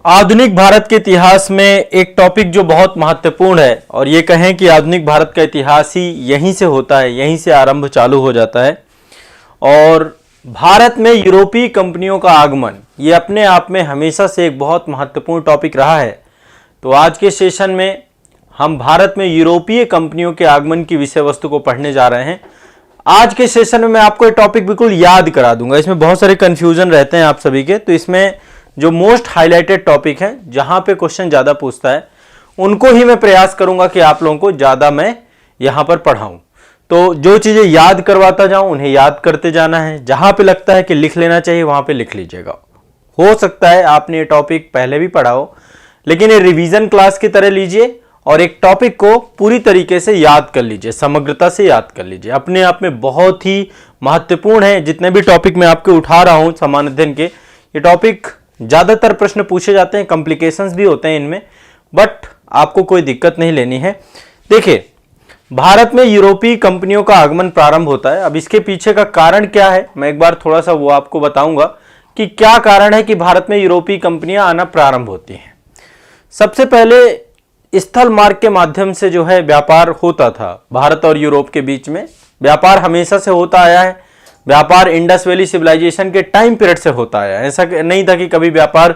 आधुनिक भारत के इतिहास में एक टॉपिक जो बहुत महत्वपूर्ण है और ये कहें कि आधुनिक भारत का इतिहास ही यहीं से होता है, यहीं से आरंभ चालू हो जाता है। और भारत में यूरोपीय कंपनियों का आगमन ये अपने आप में हमेशा से एक बहुत महत्वपूर्ण टॉपिक रहा है। तो आज के सेशन में हम भारत में यूरोपीय कंपनियों के आगमन की विषय वस्तु को पढ़ने जा रहे हैं। आज के सेशन में मैं आपको ये टॉपिक बिल्कुल याद करा दूंगा। इसमें बहुत सारे कंफ्यूजन रहते हैं आप सभी के, तो इसमें जो मोस्ट हाईलाइटेड टॉपिक है, जहां पे क्वेश्चन ज्यादा पूछता है, उनको ही मैं प्रयास करूंगा कि आप लोगों को ज्यादा मैं यहां पर पढ़ाऊं। तो जो चीजें याद करवाता जाऊं उन्हें याद करते जाना है। जहां पे लगता है कि लिख लेना चाहिए वहां पे लिख लीजिएगा। हो सकता है आपने ये टॉपिक पहले भी पढ़ा हो, लेकिन ये रिवीजन क्लास की तरह लीजिए और एक टॉपिक को पूरी तरीके से याद कर लीजिए, समग्रता से याद कर लीजिए। अपने आप में बहुत ही महत्वपूर्ण है। जितने भी टॉपिक मैं आपके उठा रहा हूं सामान्य अध्ययन के, ये टॉपिक ज्यादातर प्रश्न पूछे जाते हैं, कॉम्प्लिकेशंस भी होते हैं इनमें, बट आपको कोई दिक्कत नहीं लेनी है। देखिए, भारत में यूरोपीय कंपनियों का आगमन प्रारंभ होता है। अब इसके पीछे का कारण क्या है, मैं एक बार थोड़ा सा वो आपको बताऊंगा कि क्या कारण है कि भारत में यूरोपीय कंपनियां आना प्रारंभ होती हैं। सबसे पहले स्थल मार्ग के माध्यम से जो है व्यापार होता था। भारत और यूरोप के बीच में व्यापार हमेशा से होता आया है। व्यापार इंडस वैली सिविलाइजेशन के टाइम पीरियड से होता आया है। ऐसा नहीं था कि कभी व्यापार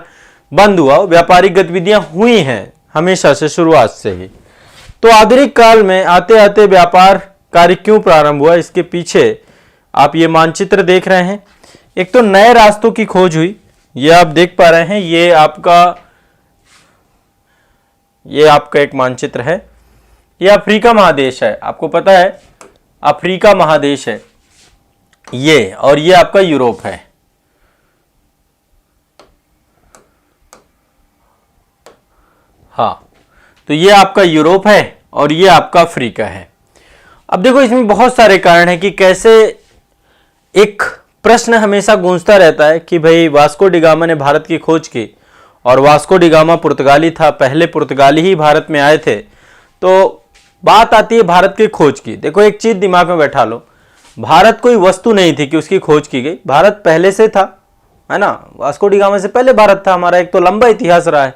बंद हुआ, व्यापारिक गतिविधियां हुई हैं हमेशा से, शुरुआत से ही। तो आधुनिक काल में आते आते व्यापार कार्य क्यों प्रारंभ हुआ, इसके पीछे आप ये मानचित्र देख रहे हैं। एक तो नए रास्तों की खोज हुई, ये आप देख पा रहे हैं। ये आपका एक मानचित्र है। ये अफ्रीका महादेश है, आपको पता है अफ्रीका महादेश है ये, और ये आपका यूरोप है। हाँ, तो ये आपका यूरोप है और ये आपका अफ्रीका है। अब देखो, इसमें बहुत सारे कारण हैं कि कैसे एक प्रश्न हमेशा गूंजता रहता है कि भाई वास्को डी गामा ने भारत की खोज की, और वास्को डी गामा पुर्तगाली था, पहले पुर्तगाली ही भारत में आए थे। तो बात आती है भारत की खोज की। देखो, एक चीज दिमाग में बैठा लो, भारत कोई वस्तु नहीं थी कि उसकी खोज की गई। भारत पहले से था, है ना। वास्को डी गामा से पहले भारत था। हमारा एक तो लंबा इतिहास रहा है।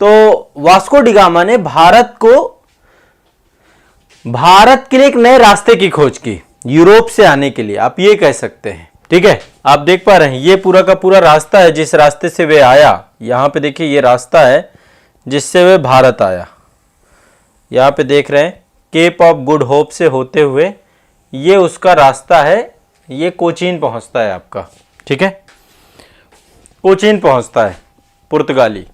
तो वास्को डी गामा ने भारत के लिए एक नए रास्ते की खोज की, यूरोप से आने के लिए, आप ये कह सकते हैं। ठीक है, आप देख पा रहे हैं ये पूरा का पूरा रास्ता है जिस रास्ते से वे आया। यहां पे देखिए, ये रास्ता है जिससे वे भारत आया। यहां पे देख रहे हैं केप ऑफ गुड होप से होते हुए ये उसका रास्ता है। ये कोचीन पहुंचता है आपका, ठीक है, कोचीन पहुंचता है पुर्तगाली।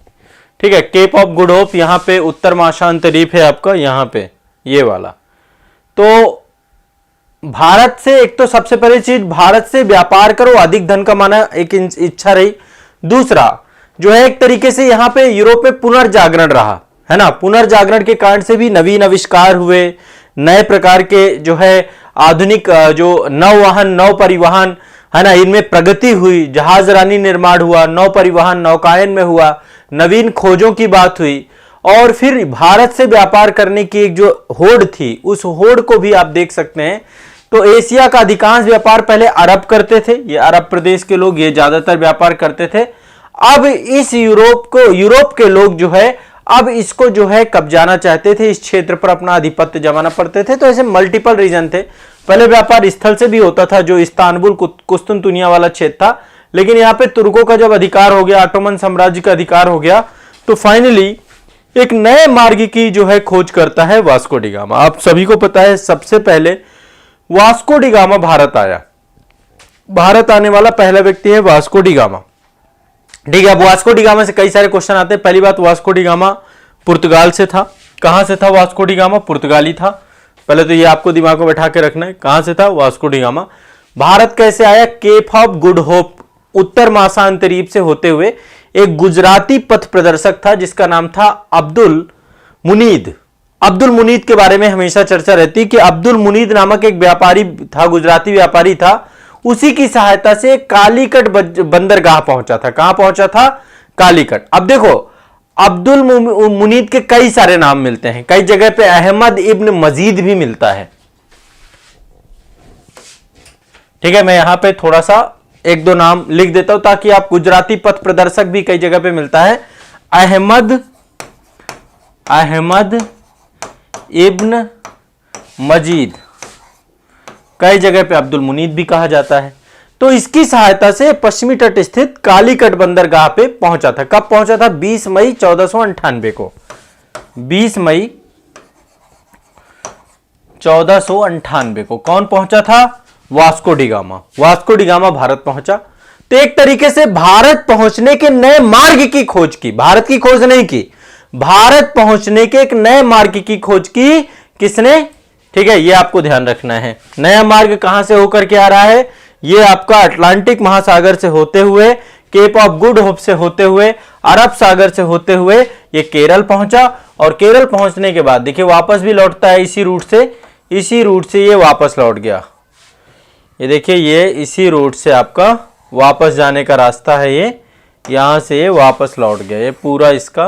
ठीक है, केप ऑफ गुड होप यहां पे उत्तर महासांत द्वीप है आपका, यहां पे ये वाला। तो भारत से, एक तो सबसे पहली चीज, भारत से व्यापार करो, अधिक धन कमाना एक इच्छा रही। दूसरा जो है, एक तरीके से यहां पे यूरोप में पुनर्जागरण रहा, है ना। पुनर्जागरण के कारण से भी नवीन आविष्कार हुए, नए प्रकार के जो है आधुनिक जो नौवाहन, नौ परिवहन, है ना, इनमें प्रगति हुई। जहाजरानी निर्माण हुआ, नौ परिवहन नौकायन में हुआ, नवीन खोजों की बात हुई। और फिर भारत से व्यापार करने की एक जो होड़ थी, उस होड़ को भी आप देख सकते हैं। तो एशिया का अधिकांश व्यापार पहले अरब करते थे, ये अरब प्रदेश के लोग ये ज्यादातर व्यापार करते थे। अब इस यूरोप के लोग जो है, अब इसको जो है कब्जाना चाहते थे, इस क्षेत्र पर अपना आधिपत्य जमाना पड़ते थे। तो ऐसे मल्टीपल रीजन थे। पहले व्यापार स्थल से भी होता था, जो इस्तांबुल कुस्तुनतुनिया वाला क्षेत्र था, लेकिन यहाँ पे तुर्कों का जब अधिकार हो गया, ऑटोमन साम्राज्य का अधिकार हो गया, तो फाइनली एक नए मार्ग की जो है खोज करता है वास्को डी गामा। आप सभी को पता है, सबसे पहले वास्को डी गामा भारत आया। भारत आने वाला पहला व्यक्ति है वास्को डी गामा। ठीक है, अब वास्को डी गामा से कई सारे क्वेश्चन आते हैं। पहली बात, वास्को डी गामा पुर्तगाल से था। कहां से था वास्को डी गामा? पुर्तगाली था। पहले तो ये आपको दिमाग में बैठा के रखना है, कहां से था वास्को डी गामा। भारत कैसे आया? केप ऑफ गुड होप, उत्तर महासांत द्वीप से होते हुए एक गुजराती पथ प्रदर्शक था जिसका नाम था अब्दुल मुनीद। अब्दुल मुनीद के बारे में हमेशा चर्चा रहती कि अब्दुल मुनीद नामक एक व्यापारी था, गुजराती व्यापारी था। उसी की सहायता से कालीकट बंदरगाह पहुंचा था। कहां पहुंचा था? कालीकट। अब देखो, अब्दुल मुनीद के कई सारे नाम मिलते हैं, कई जगह पे अहमद इब्न मजीद भी मिलता है। ठीक है, मैं यहां पे थोड़ा सा एक दो नाम लिख देता हूं ताकि आप, गुजराती पथ प्रदर्शक भी कई जगह पे मिलता है। अहमद इब्न मजीद, कई जगह पे अब्दुल मुनीद भी कहा जाता है। तो इसकी सहायता से पश्चिमी तट स्थित कालीकट बंदरगाह पे पहुंचा था। कब पहुंचा था? 20 मई 1498 को। 20 मई 1498 को कौन पहुंचा था? Vasco D gamma. Vasco D gamma Bharat पहुंचा। तो एक तरीके से भारत पहुंचने के नए मार्ग की खोज की, भारत की खोज नहीं की, भारत पहुंचने के एक नए मार्ग की खोज की किसने? ठीक है, ये आपको ध्यान रखना है। नया मार्ग कहां से होकर के आ रहा है? ये आपका अटलांटिक महासागर से होते हुए, केप ऑफ गुड होप से होते हुए, अरब सागर से होते हुए ये केरल पहुंचा। और केरल पहुंचने के बाद देखिए वापस भी लौटता है इसी रूट से ये वापस लौट गया। ये देखिए ये इसी रूट से आपका वापस जाने का रास्ता है। ये यहां से ये वापस लौट गया। ये पूरा इसका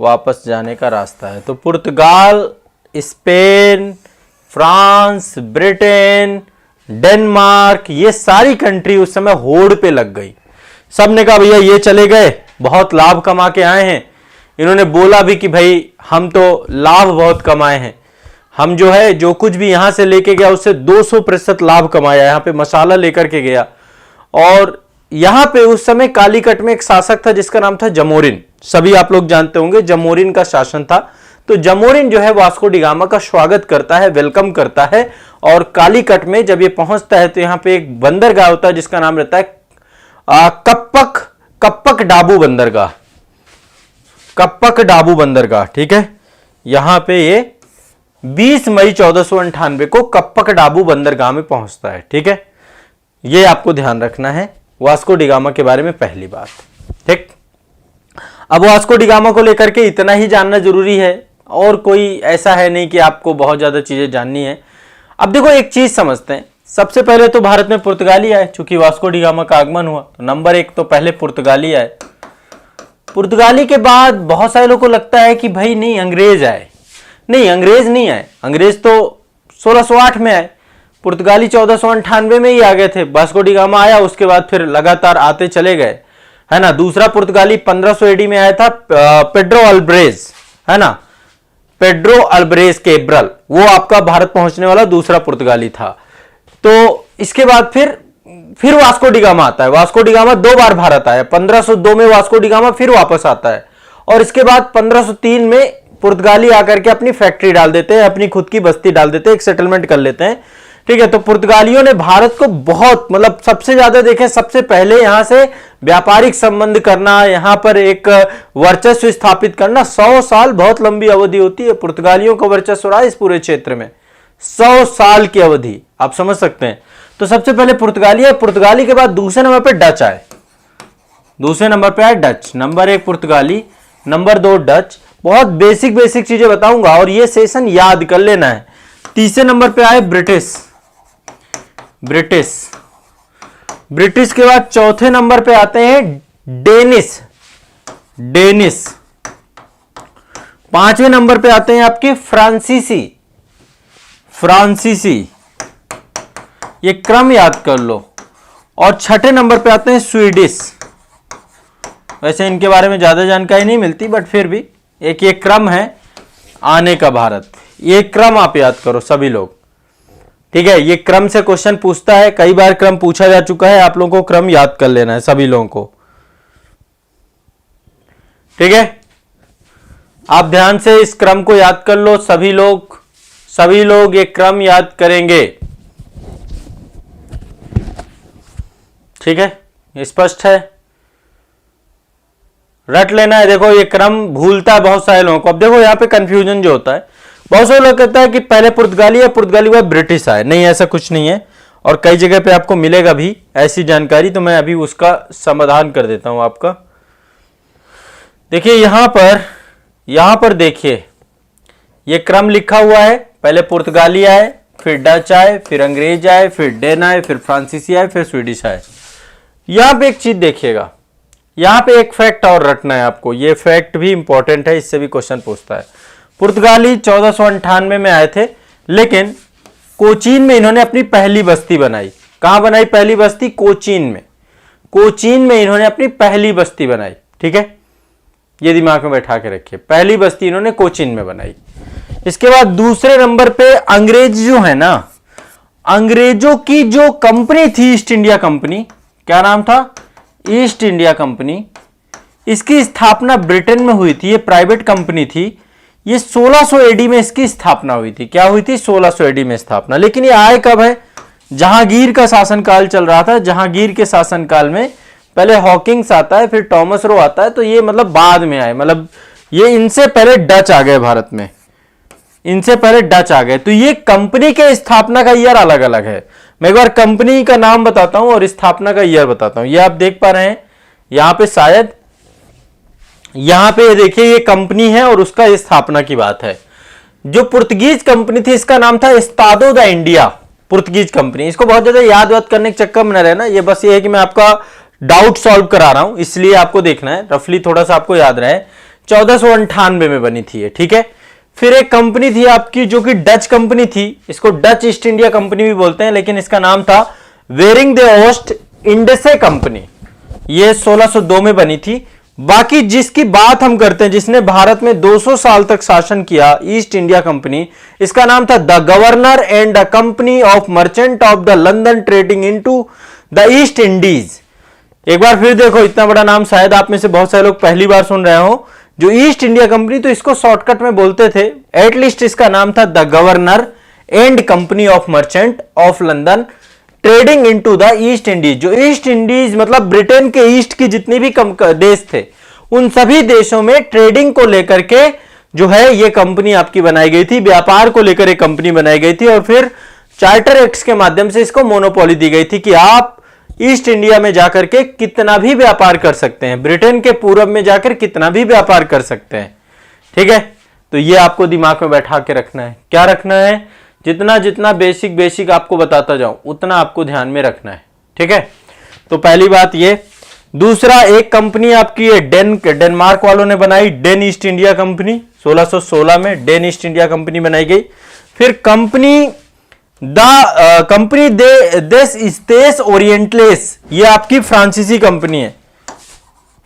वापस जाने का रास्ता है। तो पुर्तगाल, स्पेन, फ्रांस, ब्रिटेन, डेनमार्क, ये सारी कंट्री उस समय होड़ पे लग गई। सबने कहा भैया ये चले गए, बहुत लाभ कमा के आए हैं। इन्होंने बोला भी कि भाई हम तो लाभ बहुत कमाए हैं, हम जो है जो कुछ भी यहां से लेके गया उससे 200% लाभ कमाया। यहां पे मसाला लेकर के गया। और यहां पे उस समय कालीकट में एक शासक था जिसका नाम था जमोरिन। सभी आप लोग जानते होंगे जमोरिन का शासन था। तो जमोरिन जो है वास्को डी गामा का स्वागत करता है, वेलकम करता है। और कालीकट में जब ये पहुंचता है तो यहां पे एक बंदरगाह होता है जिसका नाम रहता है कप्पक डाबू बंदरगाह। कप्पक डाबू बंदरगाह, ठीक है। यहां पे ये 20 मई 1498 को कप्पक डाबू बंदरगाह में पहुंचता है, ठीक है। ये आपको ध्यान रखना है वास्को डी गामा के बारे में पहली बात, ठीक। अब वास्को डी गामा को लेकर के इतना ही जानना जरूरी है, और कोई ऐसा है नहीं कि आपको बहुत ज्यादा चीजें जाननी है। अब देखो एक चीज समझते हैं। सबसे पहले तो भारत में पुर्तगाली आए, चूंकि वास्को डी गामा का आगमन हुआ तो नंबर 1 तो पहले पुर्तगाली आए। पुर्तगाली के बाद बहुत सारे लोगों को लगता है कि भाई नहीं अंग्रेज आए। नहीं, अंग्रेज नहीं आए। अंग्रेज तो 1608 में आए, पुर्तगाली 1498 में ही आ गए थे। वास्को डी गामा आया, उसके बाद फिर लगातार आते चले गए, है ना। दूसरा पुर्तगाली 1500 एडी में आया था, पेड्रो अल्ब्रेज, है ना। पेड्रो अल्ब्रेज केब्रल, वो आपका भारत पहुंचने वाला दूसरा पुर्तगाली था। तो इसके बाद फिर वास्को डी गामा आता है। वास्को डी गामा 2 बार भारत आया। 1502 में वास्को डी गामा फिर वापस आता है, और इसके बाद 1503 में पुर्तगाली आकर के अपनी फैक्ट्री डाल देते हैं, अपनी खुद की बस्ती डाल देते हैं, एक सेटलमेंट कर लेते हैं, ठीक है। तो पुर्तगालियों ने भारत को बहुत, मतलब सबसे ज्यादा देखें, सबसे पहले यहां से व्यापारिक संबंध करना, यहां पर एक वर्चस्व स्थापित करना। 100 साल बहुत लंबी अवधि होती है। पुर्तगालियों का वर्चस्व रहा इस पूरे क्षेत्र में 100 साल की अवधि, आप समझ सकते हैं। तो सबसे पहले पुर्तगाली है। पुर्तगाली के बाद दूसरे नंबर पे डच आए। दूसरे नंबर पे आए डच। नंबर 1 पुर्तगाली, नंबर 2 डच। बहुत बेसिक चीजें बताऊंगा और ये सेशन याद कर लेना है। तीसरे नंबर पे आए ब्रिटिश। ब्रिटिश के बाद चौथे नंबर पे आते हैं डेनिश। 5वें नंबर पे आते हैं आपके फ्रांसीसी। ये क्रम याद कर लो। और 6ठे नंबर पे आते हैं स्वीडिश। वैसे इनके बारे में ज्यादा जानकारी नहीं मिलती, बट फिर भी एक ये क्रम है आने का भारत। ये क्रम आप याद करो सभी लोग, ठीक है। ये क्रम से क्वेश्चन पूछता है, कई बार क्रम पूछा जा चुका है। आप लोगों को क्रम याद कर लेना है सभी लोगों को, ठीक है। आप ध्यान से इस क्रम को याद कर लो। सभी लोग ये क्रम याद करेंगे, ठीक है। स्पष्ट है, रट लेना है। देखो ये क्रम भूलता है बहुत सारे लोगों को। अब देखो यहाँ पे कंफ्यूजन जो होता है, बहुत सारे लोग कहता है कि पहले पुर्तगाली है, पुर्तगाली बाद ब्रिटिश आए। नहीं, ऐसा कुछ नहीं है, और कई जगह पे आपको मिलेगा भी ऐसी जानकारी। तो मैं अभी उसका समाधान कर देता हूं आपका। देखिए यहां पर देखिए ये क्रम लिखा हुआ है। पहले पुर्तगाली आए, फिर डच आए, फिर अंग्रेज आए, फिर डेन आए, फिर फ्रांसीसी आए, फिर स्वीडिश आए। यहां पे एक चीज देखिएगा, यहां पे एक फैक्ट और रटना है आपको। ये फैक्ट भी इंपॉर्टेंट है, इससे भी क्वेश्चन पूछता है। पुर्तगाली 1498 में आए थे, लेकिन कोचीन में इन्होंने अपनी पहली बस्ती बनाई। कहां बनाई पहली बस्ती? कोचीन में इन्होंने अपनी पहली बस्ती बनाई, ठीक है। ये दिमाग में बैठा के रखिए, पहली बस्ती इन्होंने कोचीन में बनाई। इसके बाद दूसरे नंबर पे अंग्रेज जो है ना, अंग्रेजों की जो कंपनी थी ईस्ट इंडिया कंपनी, क्या नाम था? East India company. इसकी स्थापना ब्रिटेन में हुई थी, ये प्राइवेट कंपनी थी। ये 1600 एडी में इसकी स्थापना हुई थी। क्या हुई थी? 1600 एडी में स्थापना। लेकिन ये आए कब है? जहांगीर का शासनकाल चल रहा था। जहांगीर के शासनकाल में पहले हॉकिंग्स आता है, फिर टॉमस रो आता है, तो ये मतलब बाद में आए, मतलब ये इनसे पहले डच आ गए भारत में, इनसे पहले डच आ गए। तो ये कंपनी के स्थापना का ईयर अलग अलग है। मैं एक बार कंपनी का नाम बताता हूं और स्थापना का ईयर बताता हूं। ये आप देख पा रहे हैं यहां पे, शायद यहां पे देखिए ये कंपनी है और उसका स्थापना की बात है। जो पुर्तगीज कंपनी थी इसका नाम था एस्तादो द इंडिया, पुर्तगीज कंपनी। इसको बहुत ज्यादा याद वाद करने के चक्कर में न रहना, ये बस ये है कि मैं आपका डाउट सॉल्व करा रहा हूं, इसलिए आपको देखना है, रफली थोड़ा सा आपको याद रहे। 1498 में बनी थी ये, ठीक है। फिर एक कंपनी थी आपकी जो कि डच कंपनी थी, इसको डच ईस्ट इंडिया कंपनी भी बोलते हैं, लेकिन इसका नाम था वेरिंग द ओस्ट इंडसे कंपनी। ये 1602 में बनी थी। बाकी जिसकी बात हम करते हैं, जिसने भारत में 200 साल तक शासन किया, ईस्ट इंडिया कंपनी, इसका नाम था the governor and the company of merchant of the London trading into the East Indies. एक बार फिर देखो, इतना बड़ा नाम शायद आप में से बहुत सारे लोग पहली बार सुन रहे हो। जो ईस्ट इंडिया कंपनी, तो इसको शॉर्टकट में बोलते थे, एटलीस्ट इसका नाम था the governor and company of merchant of London trading into the East Indies. जो ईस्ट इंडीज मतलब ब्रिटेन के ईस्ट की जितनी भी देश थे, उन सभी देशों में ट्रेडिंग को लेकर के जो है ये कंपनी आपकी बनाई गई थी, व्यापार को लेकर एक कंपनी बनाई गई थी। और फिर चार्टर एक्ट्स के माध्यम से इसको मोनोपोली दी गई थी कि आप ईस्ट इंडिया में जाकर के कितना भी व्यापार कर सकते हैं, ब्रिटेन के पूरब में जाकर कितना भी व्यापार कर सकते हैं, ठीक है। तो ये आपको दिमाग में बैठा के रखना है। क्या रखना है? जितना जितना बेसिक आपको बताता जाऊं उतना आपको ध्यान में रखना है, ठीक है। तो पहली बात ये। दूसरा, एक कंपनी आपकी है डेनमार्क वालों ने बनाई, डेन ईस्ट इंडिया कंपनी। 1616 में डेन ईस्ट इंडिया कंपनी बनाई गई। फिर कंपनी देस स्टेस ओरिएंटलेस, ये आपकी फ्रांसीसी कंपनी है।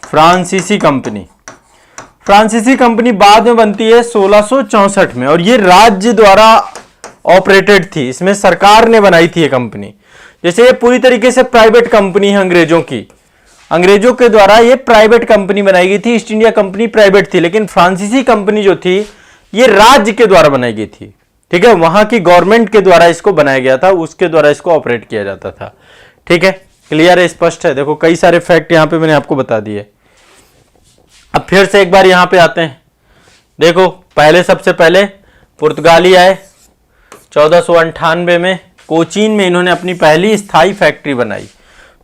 फ्रांसीसी कंपनी बाद में बनती है 1664 में, और ये राज्य द्वारा ऑपरेटेड थी, इसमें सरकार ने बनाई थी ये कंपनी। जैसे ये पूरी तरीके से प्राइवेट कंपनी है अंग्रेजों की, अंग्रेजों के द्वारा ये प्राइवेट कंपनी बनाई गई थी। ईस्ट इंडिया कंपनी प्राइवेट थी, लेकिन फ्रांसीसी कंपनी जो थी ये राज्य के द्वारा बनाई गई थी, ठीक है। वहां की गवर्नमेंट के द्वारा इसको बनाया गया था, उसके द्वारा इसको ऑपरेट किया जाता था, ठीक है। क्लियर है, स्पष्ट है। देखो कई सारे फैक्ट यहां पे मैंने आपको बता दिए। अब फिर से एक बार यहां पे आते हैं। देखो पहले, सबसे पहले पुर्तगाली आए 1498 में, कोचीन में इन्होंने अपनी पहली स्थायी फैक्ट्री बनाई।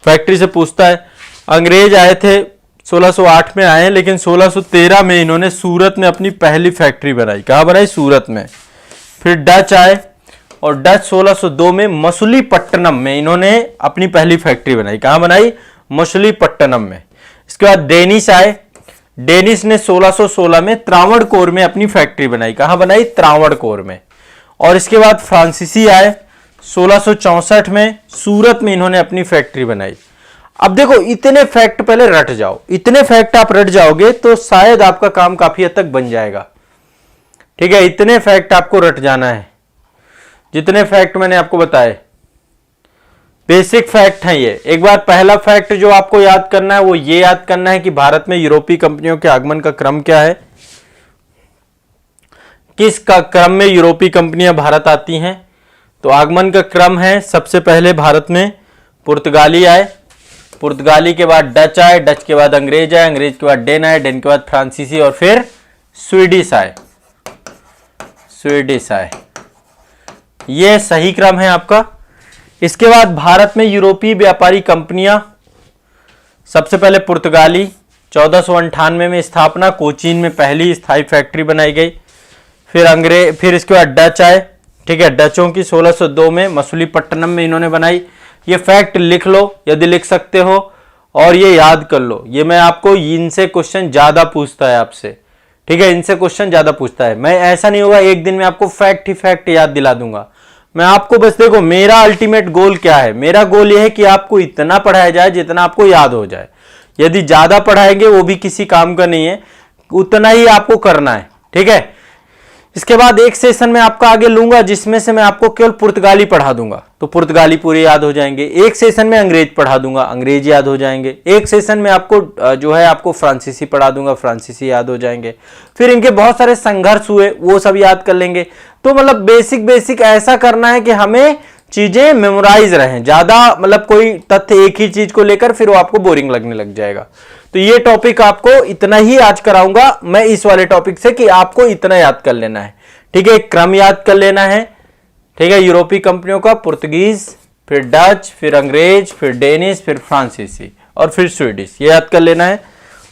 फैक्ट्री से पूछता है, अंग्रेज आए थे 1608 में आए, लेकिन 1613 में इन्होंने सूरत में अपनी पहली फैक्ट्री बनाई। कहाँ बनाई? सूरत में। फिर डच आए और डच 1602 में मछलीपट्टनम में इन्होंने अपनी पहली फैक्ट्री बनाई। कहाँ बनाई? मछलीपट्टनम में। इसके बाद डेनिश आए, डेनिश ने 1616 में त्रावणकोर में अपनी फैक्ट्री बनाई। कहाँ बनाई? त्रावणकोर में। और इसके बाद फ्रांसीसी आए 1664 में, सूरत में इन्होंने अपनी फैक्ट्री बनाई। अब देखो इतने फैक्ट पहले रट जाओ, इतने फैक्ट आप रट जाओगे तो शायद आपका काम काफी हद तक बन जाएगा, ठीक है। इतने फैक्ट आपको रट जाना है, जितने फैक्ट मैंने आपको बताए, बेसिक फैक्ट हैं ये। एक बार पहला फैक्ट जो आपको याद करना है वो ये याद करना है कि भारत में यूरोपीय कंपनियों के आगमन का क्रम क्या है, किस का क्रम में यूरोपीय कंपनियां भारत आती हैं। तो आगमन का क्रम है, सबसे पहले भारत में पुर्तगाली आए, पुर्तगाली के बाद डच आए, डच के बाद अंग्रेज आए, अंग्रेज के बाद डेन आए, डेन के बाद फ्रांसीसी और फिर स्वीडिश आए, स्वीडिश आए। ये सही क्रम है आपका। इसके बाद भारत में यूरोपीय व्यापारी कंपनियां, सबसे पहले पुर्तगाली 1498 में स्थापना, कोचीन में पहली स्थायी फैक्ट्री बनाई गई। फिर अंग्रेज, फिर इसके बाद डच आए, ठीक है। डचों की 1602 में मछलीपट्टनम में इन्होंने बनाई। ये फैक्ट लिख लो यदि लिख सकते हो, और ये याद कर लो। ये मैं आपको, इनसे क्वेश्चन ज्यादा पूछता है आपसे, ठीक है। इनसे क्वेश्चन ज्यादा पूछता है। मैं, ऐसा नहीं होगा एक दिन में आपको फैक्ट ही फैक्ट याद दिला दूंगा। मैं आपको बस, देखो मेरा अल्टीमेट गोल क्या है, मेरा गोल ये है कि आपको इतना पढ़ाया जाए जितना आपको याद हो जाए। यदि ज्यादा पढ़ाएंगे वो भी किसी काम का नहीं है। उतना ही आपको करना है, ठीक है। इसके बाद एक सेशन में आपका आगे लूंगा जिसमें से मैं आपको केवल पुर्तगाली पढ़ा दूंगा, तो पुर्तगाली पूरे याद हो जाएंगे। एक सेशन में अंग्रेज पढ़ा दूंगा, अंग्रेज याद हो जाएंगे। एक सेशन में आपको जो है आपको फ्रांसीसी पढ़ा दूंगा, फ्रांसीसी याद हो जाएंगे। फिर इनके बहुत सारे संघर्ष हुए, वो सब याद कर लेंगे। तो मतलब बेसिक ऐसा करना है कि हमें चीजें मेमोराइज रहें, ज्यादा मतलब कोई तथ्य एक ही चीज को लेकर फिर वो आपको बोरिंग लगने लग जाएगा। तो ये टॉपिक आपको इतना ही आज कराऊंगा मैं इस वाले टॉपिक से कि आपको इतना याद कर लेना है, ठीक है। क्रम याद कर लेना है, ठीक है। यूरोपीय कंपनियों का पुर्तगीज, फिर डच, फिर अंग्रेज, फिर डेनिश, फिर फ्रांसीसी और फिर स्वीडिश, ये याद कर लेना है।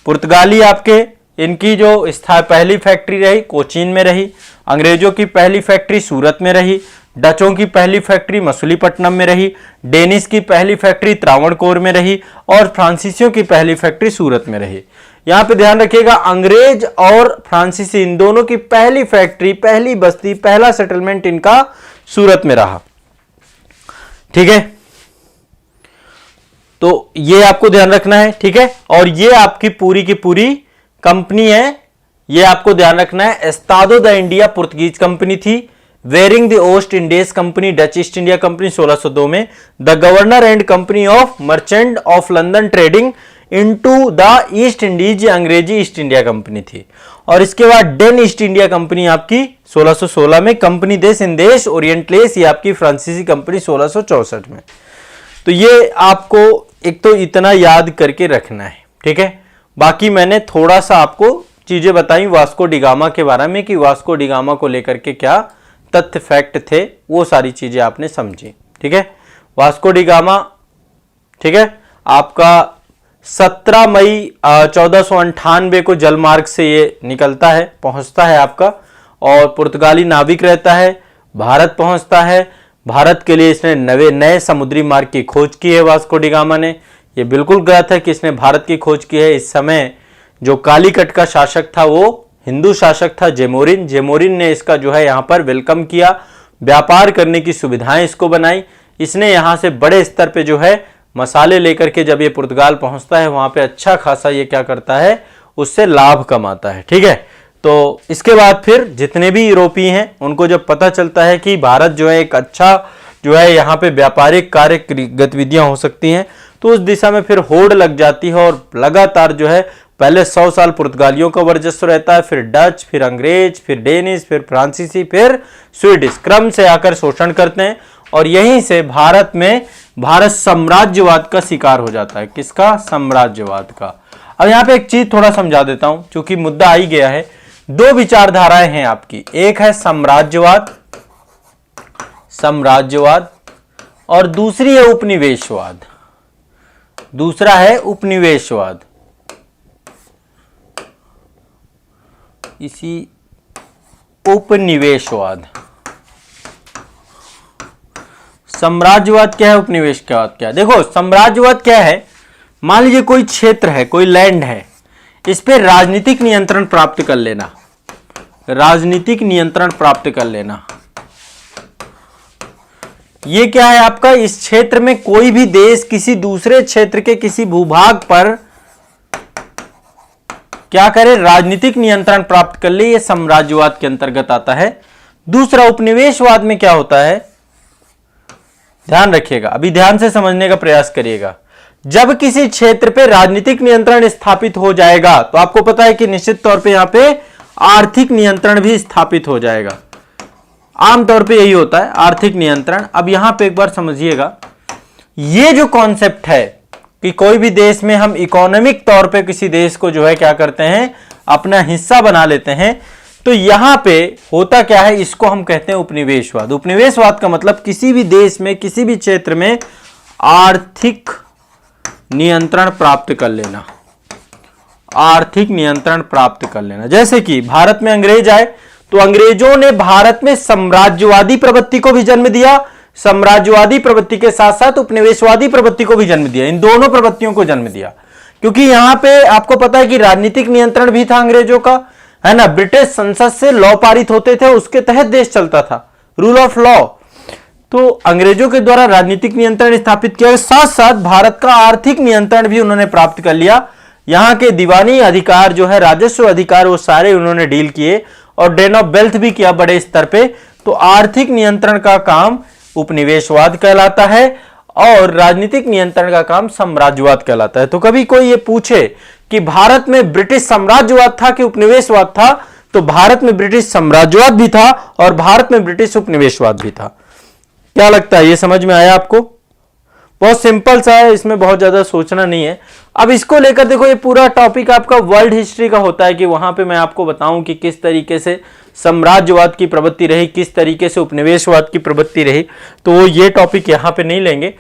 पुर्तगाली आपके इनकी जो पहली फैक्ट्री रही कोचीन में रही, अंग्रेजों की पहली फैक्ट्री सूरत में रही, डचों की पहली फैक्ट्री मसूलीपट्टनम में रही, डेनिश की पहली फैक्ट्री त्रावणकोर में रही और फ्रांसीसियों की पहली फैक्ट्री सूरत में रही। यहां पे ध्यान रखिएगा अंग्रेज और फ्रांसीसी इन दोनों की पहली फैक्ट्री, पहली बस्ती, पहला सेटलमेंट इनका सूरत में रहा, ठीक है। तो ये आपको ध्यान रखना है, ठीक है। और ये आपकी पूरी की पूरी कंपनी है, ये आपको ध्यान रखना है। एस्तादो द इंडिया पुर्तगीज कंपनी थी, वेरिंग द ओस्ट इंडियस company Dutch East India company 1602 में, the governor and company of merchant of London trading into the East Indies अंग्रेजी ईस्ट इंडिया कंपनी थी। और इसके बाद डेन ईस्ट इंडिया कंपनी आपकी 1616 में, कंपनी देश इंदेश ओरिएंटलेस ये आपकी फ्रांसीसी कंपनी 1664 में। तो ये आपको एक तो इतना याद करके रखना है, ठीक है। बाकी मैंने थोड़ा सा आपको चीजें बताई वास्को डिगामा के बारे में कि वास्को डिगामा को लेकर के क्या तथ्य फैक्ट थे, वो सारी चीजें आपने समझी, ठीक है। वास्को डिगामा, ठीक है, आपका 17 मई 1498 को जलमार्ग से ये निकलता है, पहुंचता है आपका, और पुर्तगाली नाविक रहता है, भारत पहुंचता है। भारत के लिए इसने नए समुद्री मार्ग की खोज की है वास्को डिगामा ने। ये बिल्कुल गलत है कि इसने भारत की खोज की है। इस समय जो कालीकट का शासक था वो हिंदू शासक था जेमोरिन। जेमोरिन ने इसका जो है यहाँ पर वेलकम किया, व्यापार करने की सुविधाएं इसको बनाई। इसने यहाँ से बड़े स्तर पे जो है मसाले लेकर के जब ये पुर्तगाल पहुंचता है वहां पे अच्छा खासा ये क्या करता है, उससे लाभ कमाता है, ठीक है। तो इसके बाद फिर जितने भी यूरोपीय हैं उनको जब पता चलता है कि भारत जो है एक अच्छा जो है यहाँ पे व्यापारिक कार्य गतिविधियां हो सकती हैं, तो उस दिशा में फिर होड़ लग जाती है और लगातार जो है पहले 100 साल पुर्तगालियों का वर्चस्व रहता है, फिर डच, फिर अंग्रेज, फिर डेनिश, फिर फ्रांसीसी, फिर स्वीडिश क्रम से आकर शोषण करते हैं। और यहीं से भारत में भारत साम्राज्यवाद का शिकार हो जाता है। किसका? साम्राज्यवाद का। अब यहाँ पे एक चीज थोड़ा समझा देता हूं क्योंकि मुद्दा आ ही गया है। दो विचारधाराएं हैं आपकी, एक है साम्राज्यवाद, साम्राज्यवाद, और दूसरी है उपनिवेशवाद। दूसरा है उपनिवेशवाद। इसी उपनिवेशवाद। साम्राज्यवाद क्या है, उपनिवेशवाद क्या है? देखो साम्राज्यवाद क्या है, मान लीजिए कोई क्षेत्र है, कोई लैंड है, इस पे राजनीतिक नियंत्रण प्राप्त कर लेना, राजनीतिक नियंत्रण प्राप्त कर लेना। ये क्या है आपका, इस क्षेत्र में कोई भी देश किसी दूसरे क्षेत्र के किसी भूभाग पर क्या करे, राजनीतिक नियंत्रण प्राप्त कर ले, ये साम्राज्यवाद के अंतर्गत आता है। दूसरा उपनिवेशवाद में क्या होता है, ध्यान रखिएगा, अभी ध्यान से समझने का प्रयास करिएगा। जब किसी क्षेत्र पे राजनीतिक नियंत्रण स्थापित हो जाएगा तो आपको पता है कि निश्चित तौर पे यहां पे आर्थिक नियंत्रण भी स्थापित हो जाएगा। आमतौर पे यही होता है, आर्थिक नियंत्रण। अब यहां पे एक बार समझिएगा, ये जो कॉन्सेप्ट है कि कोई भी देश में हम इकोनॉमिक तौर पे किसी देश को जो है क्या करते हैं, अपना हिस्सा बना लेते हैं, तो यहां पे होता क्या है, इसको हम कहते हैं उपनिवेशवाद। उपनिवेशवाद का मतलब किसी भी देश में किसी भी क्षेत्र में आर्थिक नियंत्रण प्राप्त कर लेना, आर्थिक नियंत्रण प्राप्त कर लेना। जैसे कि भारत में अंग्रेज आए तो अंग्रेजों ने भारत में साम्राज्यवादी प्रवृत्ति को भी जन्म दिया, साम्राज्यवादी प्रवृत्ति के साथ साथ उपनिवेशवादी प्रवृत्ति को भी जन्म दिया, इन दोनों प्रवृत्तियों को जन्म दिया। क्योंकि यहां पे आपको पता है कि राजनीतिक नियंत्रण भी था अंग्रेजों का, है ना। ब्रिटिश संसद से लॉ पारित होते थे, उसके तहत देश चलता था, रूल ऑफ लॉ। तो अंग्रेजों के द्वारा राजनीतिक नियंत्रण स्थापित किया, साथ साथ भारत का आर्थिक नियंत्रण भी उन्होंने प्राप्त कर लिया। यहाँ के दीवानी अधिकार जो है, राजस्व अधिकार, वो सारे उन्होंने डील किए और ड्रेन ऑफ वेल्थ भी किया बड़े स्तर पे। तो आर्थिक नियंत्रण का काम उपनिवेशवाद कहलाता है और राजनीतिक नियंत्रण का काम साम्राज्यवाद कहलाता है। तो कभी कोई ये पूछे कि भारत में ब्रिटिश साम्राज्यवाद था कि उपनिवेशवाद था, तो भारत में ब्रिटिश साम्राज्यवाद भी था और भारत में ब्रिटिश उपनिवेशवाद भी था। क्या लगता है, ये समझ में आया आपको? बहुत सिंपल सा है, इसमें बहुत ज्यादा सोचना नहीं है। अब इसको लेकर देखो, ये पूरा टॉपिक आपका वर्ल्ड हिस्ट्री का होता है कि वहां पे मैं आपको बताऊं कि किस तरीके से साम्राज्यवाद की प्रवृत्ति रही, किस तरीके से उपनिवेशवाद की प्रवृत्ति रही। तो वो ये टॉपिक यहां पे नहीं लेंगे,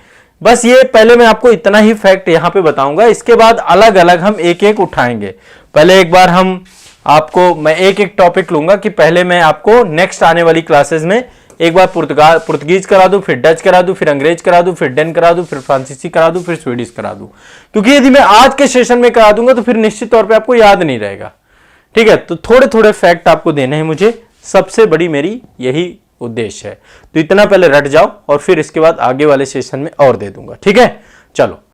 बस ये पहले मैं आपको इतना ही फैक्ट यहां पे बताऊंगा। इसके बाद अलग अलग हम एक एक उठाएंगे। पहले एक बार हम आपको, मैं एक एक टॉपिक लूंगा कि पहले मैं आपको नेक्स्ट आने वाली क्लासेस में एक बार पुर्तगाज करा दूं, फिर डच करा दूं, फिर अंग्रेज करा दूं, फिर डेन करा दूं, फिर फ्रांसीसी करा दूं, फिर स्वीडिश करा दूं। क्योंकि यदि मैं आज के सेशन में करा दूंगा तो फिर निश्चित तौर पे आपको याद नहीं रहेगा। ठीक है, तो थोड़े थोड़े फैक्ट आपको देने हैं मुझे, सबसे बड़ी मेरी यही उद्देश्य है। तो इतना पहले रट जाओ और फिर इसके बाद आगे वाले सेशन में और दे दूंगा। ठीक है, चलो।